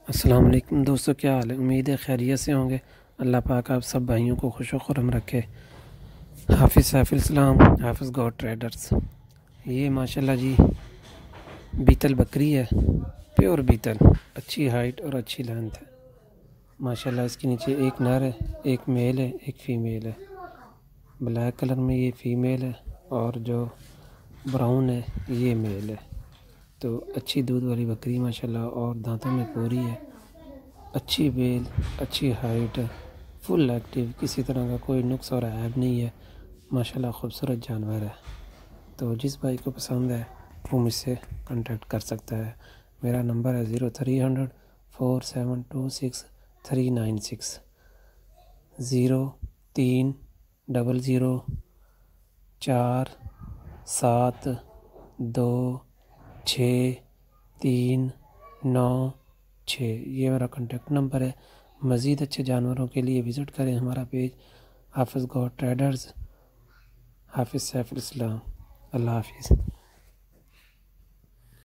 السلام علیکم دوستو، کیا حال ہے؟ امید ہے خیریت سے ہوں گے۔ اللہ پاک آپ سب بھائیوں کو خوش و خرم رکھے۔ حافظ سیف الاسلام، حافظ گوڈ ٹریڈرز۔ یہ ماشاءاللہ جی بیتل بکری ہے، پیور بیتل، اچھی ہائٹ اور اچھی لینتھ ہے ماشاءاللہ۔ اس کے نیچے ایک نر ہے، ایک میل ہے، ایک فیمیل ہے۔ بلیک کلر میں یہ فیمیل ہے اور جو براؤن ہے یہ میل ہے۔ تو اچھی دودھ والی بکری ماشاءاللہ، اور دانتوں میں پوری ہے، اچھی بیل، اچھی ہائٹ ہے، فل ایکٹیو، کسی طرح کا کوئی نقص اور عیب نہیں ہے ماشاءاللہ۔ خوبصورت جانور ہے۔ تو جس بھائی کو پسند ہے وہ مجھ سے کانٹیکٹ کر سکتا ہے۔ میرا نمبر ہے 0300 4726 396 0300 47 2 6 3 9 6، یہ میرا کانٹیکٹ نمبر ہے۔ مزید اچھے جانوروں کے لیے وزٹ کریں ہمارا پیج حافظ گوڈ ٹریڈرز، حافظ سیف الاسلام۔ اللہ حافظ۔